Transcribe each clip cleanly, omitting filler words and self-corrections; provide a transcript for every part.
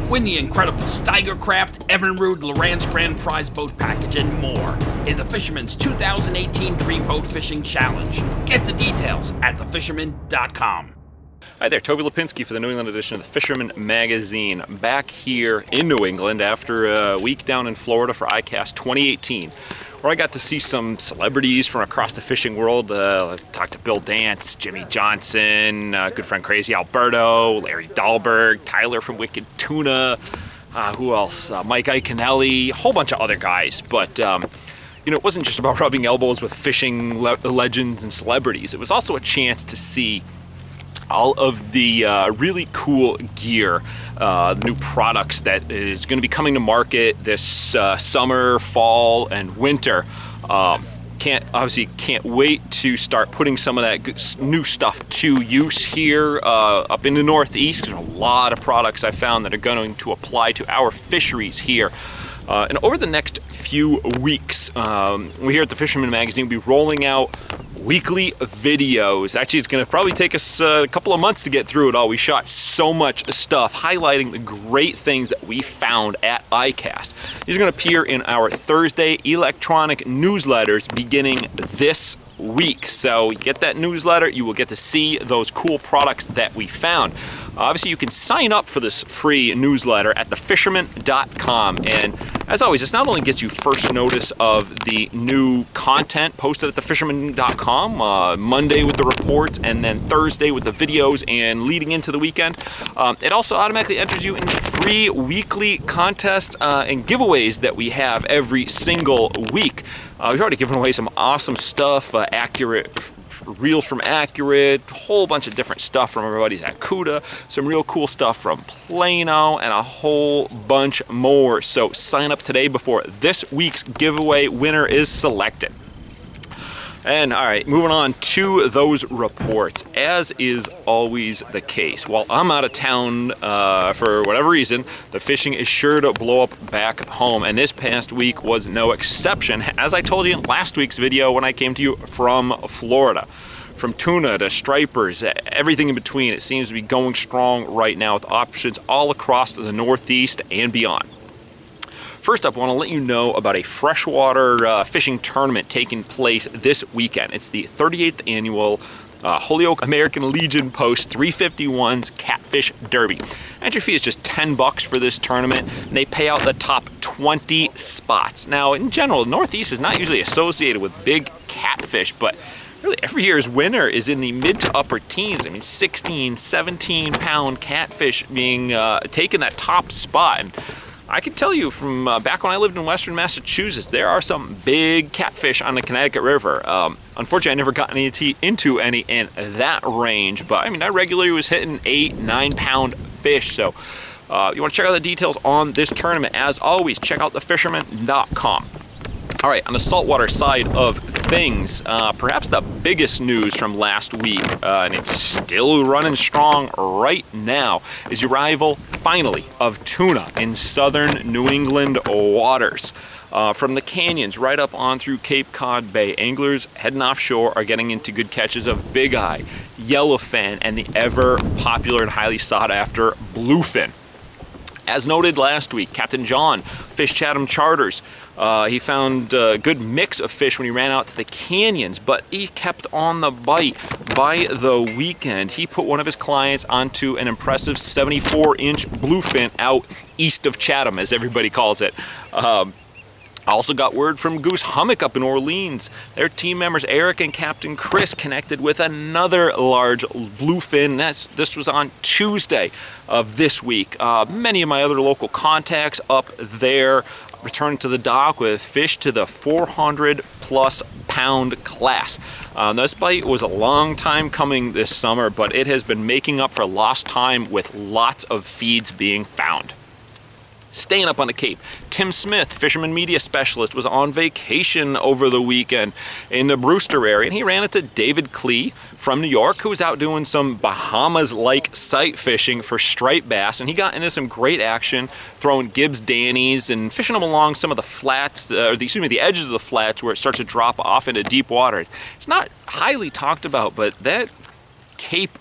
Win the incredible Steiger Craft, Evinrude, Loran's Grand Prize Boat Package, and more in the Fisherman's 2018 Dream Boat Fishing Challenge. Get the details at thefisherman.com. Hi there, Toby Lapinski for the New England edition of the Fisherman magazine. Back here in New England after a week down in Florida for ICAST 2018, where I got to see some celebrities from across the fishing world. I talked to Bill Dance, Jimmy Johnson, good friend Crazy Alberto, Larry Dahlberg, Tyler from Wicked Tuna, who else? Mike Iaconelli, a whole bunch of other guys. But you know, it wasn't just about rubbing elbows with fishing legends and celebrities. It was also a chance to see all of the really cool gear, new products that is going to be coming to market this summer, fall, and winter. Can't wait to start putting some of that new stuff to use here up in the Northeast. There's a lot of products I found that are going to apply to our fisheries here. And over the next few weeks, we here at the Fisherman magazine will be rolling out weekly videos. Actually, it's going to probably take us a couple of months to get through it all. We shot so much stuff highlighting the great things that we found at ICAST. These are going to appear in our Thursday electronic newsletters beginning this week. So you get that newsletter, you will get to see those cool products that we found. Obviously, you can sign up for this free newsletter at thefisherman.com. And as always, this not only gets you first notice of the new content posted at thefisherman.com, Monday with the reports, and then Thursday with the videos and leading into the weekend. It also automatically enters you in free weekly contests and giveaways that we have every single week. We've already given away some awesome stuff, accurate reels from Accurate, a whole bunch of different stuff from our buddies at Cuda, some real cool stuff from Plano, and a whole bunch more. So sign up today before this week's giveaway winner is selected. And all right, moving on to those reports. As is always the case, while I'm out of town for whatever reason, the fishing is sure to blow up back home, and this past week was no exception, as I told you in last week's video when I came to you from Florida. From tuna to stripers, everything in between, it seems to be going strong right now with options all across the Northeast and beyond. First up, I want to let you know about a freshwater fishing tournament taking place this weekend. It's the 38th annual Holyoke American Legion Post 351's Catfish Derby. Entry fee is just $10 for this tournament, and they pay out the top 20 spots. Now, in general, the Northeast is not usually associated with big catfish, but really every year's winner is in the mid to upper teens. I mean, 16, 17-pound catfish being taking that top spot. And I can tell you from back when I lived in Western Massachusetts, there are some big catfish on the Connecticut River. Unfortunately, I never got into any in that range, but I mean, I regularly was hitting 8, 9-pound fish. So you want to check out the details on this tournament. As always, check out thefisherman.com. All right, on the saltwater side of things, perhaps the biggest news from last week, and it's still running strong right now, is the arrival, finally, of tuna in southern New England waters. From the canyons right up on through Cape Cod Bay, anglers heading offshore are getting into good catches of bigeye, yellowfin, and the ever popular and highly sought after bluefin. As noted last week, Captain John, Fish Chatham Charters, he found a good mix of fish when he ran out to the canyons, but he kept on the bite. By the weekend, he put one of his clients onto an impressive 74-inch bluefin out east of Chatham, as everybody calls it. I also got word from Goose Hummock up in Orleans. Their team members Erik and Capt and Chris connected with another large bluefin. This was on Tuesday of this week. Many of my other local contacts up there returned to the dock with fish to the 400+ pound class. This bite was a long time coming this summer, but it has been making up for lost time with lots of feeds being found. Staying up on the Cape, Tim Smith, fisherman media specialist, was on vacation over the weekend in the Brewster area, and he ran into David Klee from New York, who was out doing some Bahamas-like sight fishing for striped bass, and he got into some great action, throwing Gibbs Dannies and fishing them along some of the flats, the edges of the flats where it starts to drop off into deep water. It's not highly talked about, but that Cape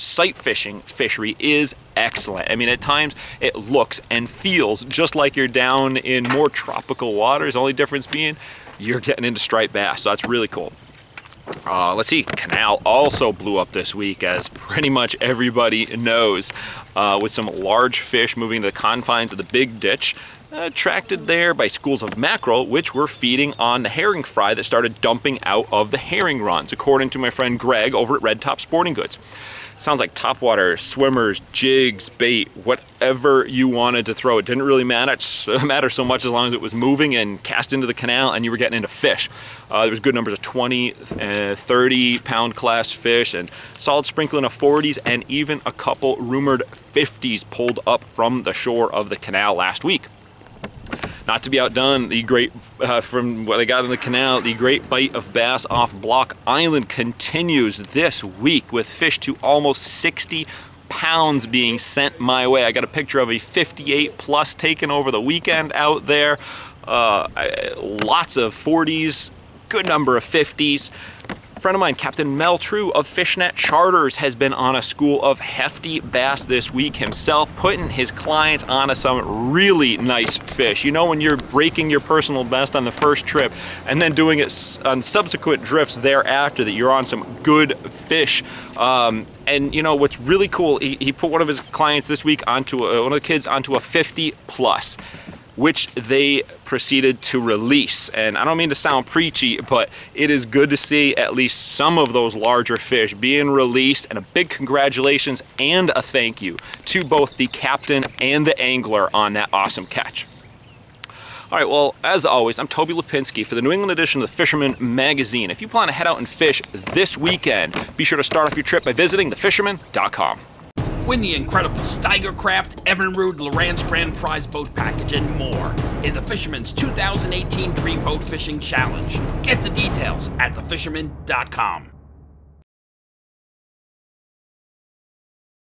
sight fishing fishery is excellent. I mean, at times it looks and feels just like you're down in more tropical waters, only difference being you're getting into striped bass, so that's really cool. Let's see, canal also blew up this week, as pretty much everybody knows, with some large fish moving to the confines of the big ditch, attracted there by schools of mackerel, which were feeding on the herring fry that started dumping out of the herring runs, according to my friend Greg over at Red Top Sporting Goods. Sounds like topwater, swimmers, jigs, bait, whatever you wanted to throw. It didn't really matter so much as long as it was moving and cast into the canal and you were getting into fish. There was good numbers of 20, 30 pound class fish, and solid sprinkling of 40s, and even a couple rumored 50s pulled up from the shore of the canal last week. Not to be outdone, the great, from what they got in the canal, the great bite of bass off Block Island continues this week, with fish to almost 60 pounds being sent my way. I got a picture of a 58 plus taken over the weekend out there. Lots of 40s, good number of 50s. A friend of mine, Captain Mel True of Fish Charters, has been on a school of hefty bass this week himself, putting his clients onto some really nice fish. You know, when you're breaking your personal best on the first trip and then doing it on subsequent drifts thereafter, that you're on some good fish. And you know what's really cool, he put one of his clients this week onto one of the kids onto a 50 plus, which they proceeded to release. And I don't mean to sound preachy, but it is good to see at least some of those larger fish being released, and a big congratulations and a thank you to both the captain and the angler on that awesome catch. All right, well, as always, I'm Toby Lapinski for the New England edition of the Fisherman magazine. If you plan to head out and fish this weekend, be sure to start off your trip by visiting thefisherman.com. Win the incredible Steiger Craft, Evinrude, Loran's Grand Prize Boat Package, and more in the Fisherman's 2018 Dream Boat Fishing Challenge. Get the details at thefisherman.com.